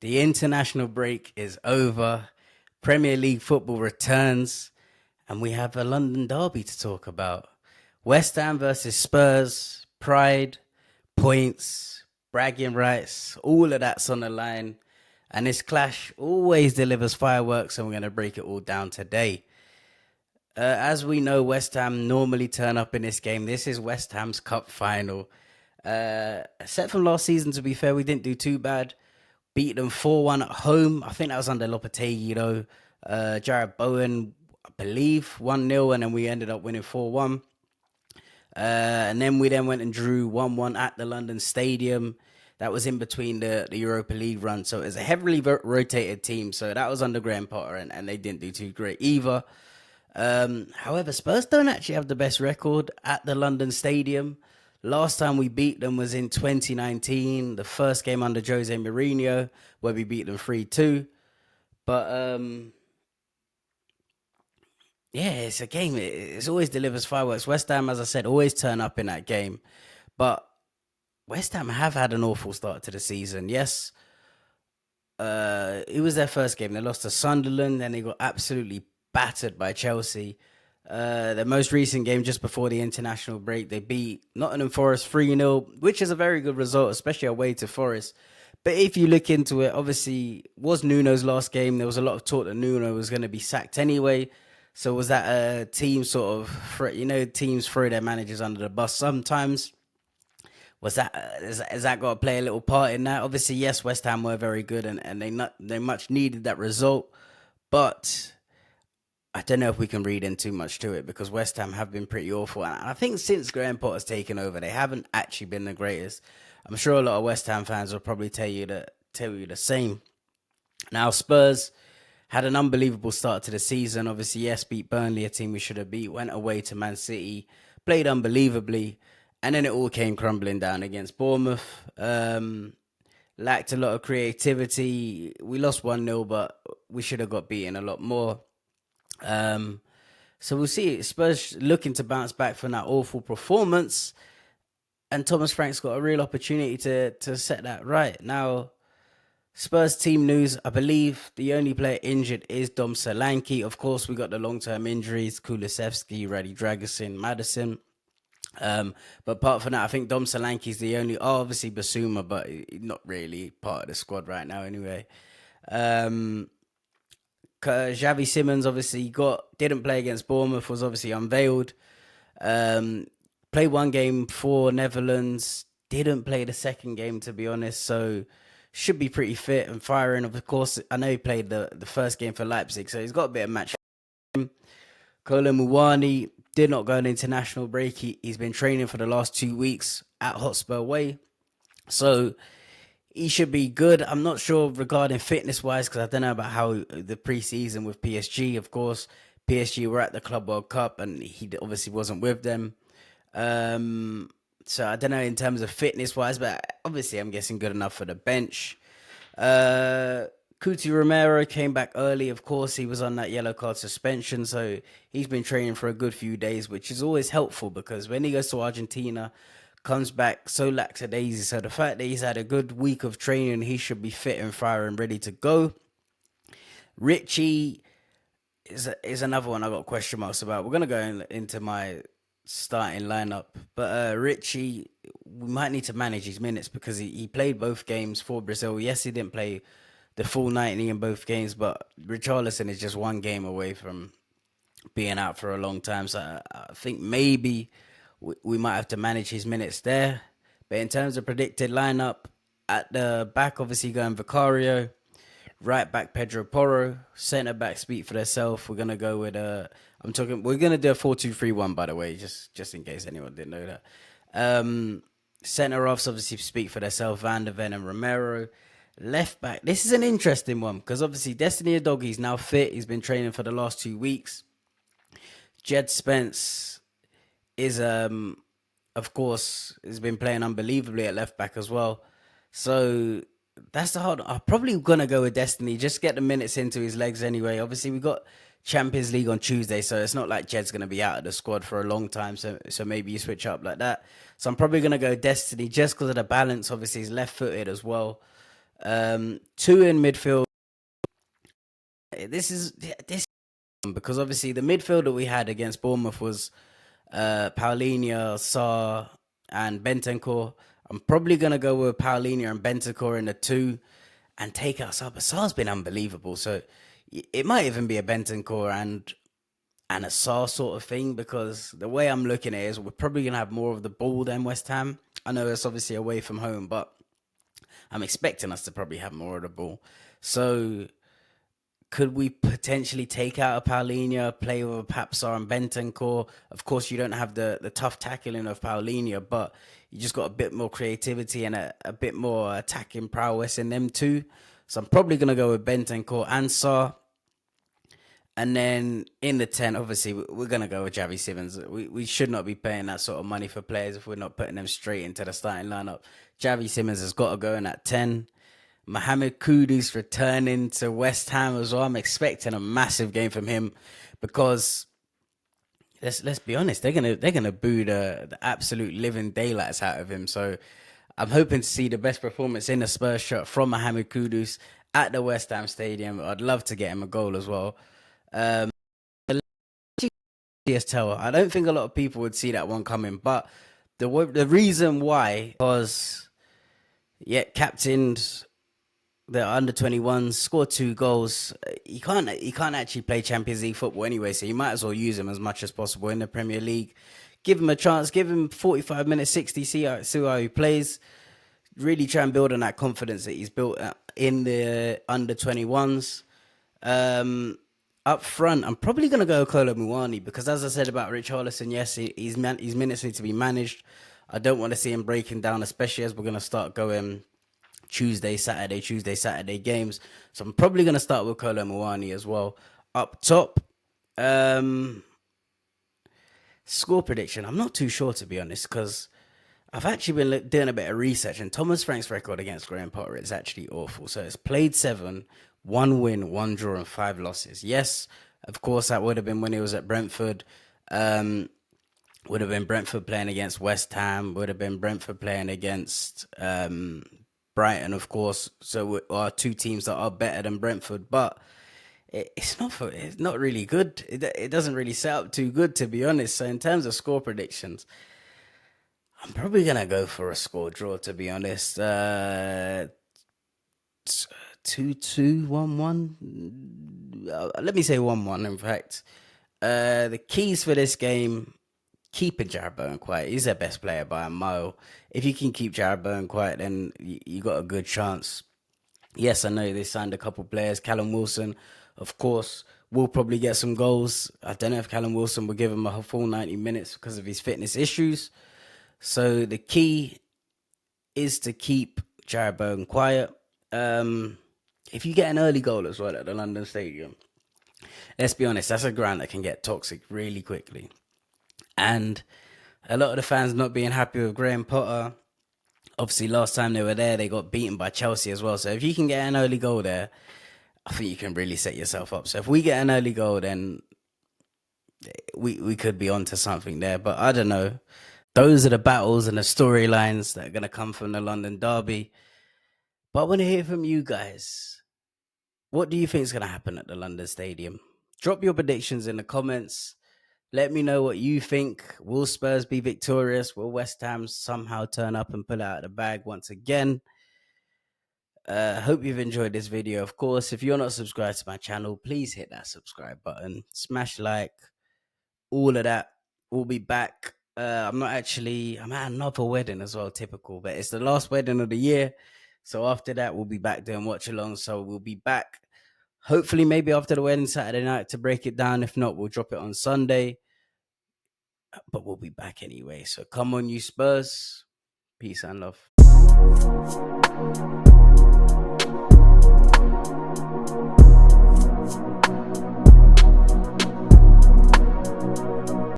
The international break is over. Premier League football returns, and we have a London derby to talk about. West Ham versus Spurs, pride, points, bragging rights, all of that's on the line. And this clash always delivers fireworks, and we're going to break it all down today. As we know, West Ham normally turn up in this game. This is West Ham's cup final. Except from last season, to be fair, we didn't do too bad. Beat them 4-1 at home. I think that was under Lopetegui, though. Jared Bowen, I believe, 1-0, and then we ended up winning 4-1. And then we went and drew 1-1 at the London Stadium. That was in between the Europa League run. So it was a heavily rotated team. So that was under Graham Potter, and they didn't do too great either. However, Spurs don't actually have the best record at the London Stadium. Last time we beat them was in 2019, the first game under Jose Mourinho, where we beat them 3-2. But yeah, it's a game. It always delivers fireworks. West Ham, as I said, always turn up in that game. But West Ham have had an awful start to the season. Yes, it was their first game. They lost to Sunderland, then they got absolutely battered by Chelsea. Their most recent game just before the international break, they beat Nottingham Forest 3-0, which is a very good result, especially away to Forest. But if you look into it, obviously, was Nuno's last game. There was a lot of talk that Nuno was going to be sacked anyway. So was that a team sort of, teams throw their managers under the bus sometimes? Was that has that got to play a little part in that? Obviously, yes, West Ham were very good, and they much needed that result. But I don't know if we can read in too much to it because West Ham have been pretty awful. And I think since Graham Potter's taken over, they haven't actually been the greatest. I'm sure a lot of West Ham fans will probably tell you the same. Now, Spurs had an unbelievable start to the season. Obviously, yes, beat Burnley, a team we should have beat, went away to Man City, played unbelievably, and then it all came crumbling down against Bournemouth. Lacked a lot of creativity. We lost 1-0, but we should have got beaten a lot more. Um, so we'll see. Spurs looking to bounce back from that awful performance, and Thomas Frank's got a real opportunity to set that right. Now, Spurs team news, I believe the only player injured is Dom Solanke. Of course, we got the long-term injuries, Kulusevski, Radi Dragusin, Madison. But apart from that, I think Dom Solanke is the only, obviously Basuma, but not really part of the squad right now anyway. Xavi Simons obviously didn't play against Bournemouth, was obviously unveiled. Played one game for Netherlands, didn't play the second game to be honest, so should be pretty fit and firing. Of course, I know he played the first game for Leipzig, so he's got a bit of match. Kolo Muani did not go on international break. He's been training for the last 2 weeks at Hotspur Way, so he should be good. I'm not sure regarding fitness wise because I don't know about how the preseason with PSG. Of course, PSG were at the Club World Cup and he obviously wasn't with them. So I don't know in terms of fitness wise, but obviously I'm guessing good enough for the bench. Cuti Romero came back early. Of course, he was on that yellow card suspension, so he's been training for a good few days, which is always helpful because when he goes to Argentina, comes back so lackadaisy. So the fact that he's had a good week of training, he should be fit and firing, ready to go. Richie is another one I got question marks about. We're gonna go into my starting lineup, but Richie, we might need to manage his minutes because he played both games for Brazil. Yes, he didn't play the full 90 in both games, but Richarlison is just one game away from being out for a long time. So I think maybe we might have to manage his minutes there. But in terms of predicted lineup, at the back, obviously going Vicario, right back Pedro Porro, centre back speak for themselves. We're gonna go with we're gonna do a 4-2-3-1 by the way, just in case anyone didn't know that. Centre offs obviously speak for themselves, Van der Ven and Romero. Left back, this is an interesting one because obviously Destiny Adoghi's now fit. He's been training for the last 2 weeks. Jed Spence is of course has been playing unbelievably at left back as well. So that's the hard. I'm probably gonna go with Destiny. Just get the minutes into his legs anyway. Obviously, we got Champions League on Tuesday, so it's not like Jed's gonna be out of the squad for a long time. So maybe you switch up like that. So I'm probably gonna go Destiny just because of the balance. Obviously, he's left-footed as well. Two in midfield. This is because obviously the midfielder we had against Bournemouth was Paulinho, Sarr, and Bentancur. I'm probably gonna go with Paulinho and Bentancur in the two, and take out Sarr. But Sarr's been unbelievable, so it might even be a Bentancur and a Sarr sort of thing, because the way I'm looking at it is we're probably gonna have more of the ball than West Ham. I know it's obviously away from home, but I'm expecting us to probably have more of the ball. So could we potentially take out a Paulinho, play with a Papsar and Bentancur? Of course, you don't have the tough tackling of Paulinho, but you just got a bit more creativity and a bit more attacking prowess in them too. So I'm probably going to go with Bentancur and Sarr. And then in the 10, obviously, we're going to go with Javi Simmons. We should not be paying that sort of money for players if we're not putting them straight into the starting lineup. Javi Simmons has got to go in at 10. Mohammed Kudus returning to West Ham as well. I'm expecting a massive game from him, because let's be honest, they're gonna boo the absolute living daylights out of him. So I'm hoping to see the best performance in the Spurs shirt from Mohammed Kudus at the West Ham Stadium. I'd love to get him a goal as well. I don't think a lot of people would see that one coming, but the reason why was captained the under 21s, scored 2 goals. He can't actually play Champions League football anyway, so you might as well use him as much as possible in the Premier League. Give him a chance, give him 45 minutes, 60, see how he plays. Really try and build on that confidence that he's built in the under 21s. Up front, I'm probably going to go Kolo Muani, because as I said about Richarlison, yes, his minutes need to be managed. I don't want to see him breaking down, especially as we're going to start going Tuesday, Saturday games. So I'm probably going to start with Kolo Muani as well. Up top, score prediction. I'm not too sure, to be honest, because I've actually been doing a bit of research, and Thomas Frank's record against Graham Potter is actually awful. So it's played 7, 1 win, 1 draw, and 5 losses. Yes, of course, that would have been when he was at Brentford. Would have been Brentford playing against West Ham. Would have been Brentford playing against Brighton, of course. So are 2 teams that are better than Brentford, but it's not really good. It doesn't really set up too good, to be honest. So in terms of score predictions, I'm probably gonna go for a score draw, to be honest. 2-2, 1-1. Let me say 1-1. In fact, the keys for this game: keeping Jarrod Bowen quiet. He's their best player by a mile. If you can keep Jarrod Bowen quiet, then you got a good chance. Yes, I know they signed a couple players. Callum Wilson, of course, will probably get some goals. I don't know if Callum Wilson will give him a full 90 minutes because of his fitness issues. So the key is to keep Jarrod Bowen quiet. If you get an early goal as well at the London Stadium, let's be honest, that's a ground that can get toxic really quickly. And a lot of the fans not being happy with Graham Potter. Obviously, last time they were there, they got beaten by Chelsea as well. So if you can get an early goal there, I think you can really set yourself up. So if we get an early goal, then we could be onto something there. But I don't know. Those are the battles and the storylines that are going to come from the London derby. But I want to hear from you guys. What do you think is going to happen at the London Stadium? Drop your predictions in the comments. Let me know what you think. Will Spurs be victorious? Will West Ham somehow turn up and pull out of the bag once again? Hope you've enjoyed this video. Of course, if you're not subscribed to my channel, please hit that subscribe button. Smash like. All of that. We'll be back. I'm at another wedding as well, typical. But it's the last wedding of the year. So after that, we'll be back doing watch along. So we'll be back. Hopefully, maybe after the wedding Saturday night to break it down. If not, we'll drop it on Sunday. But we'll be back anyway. So come on, you Spurs. Peace and love.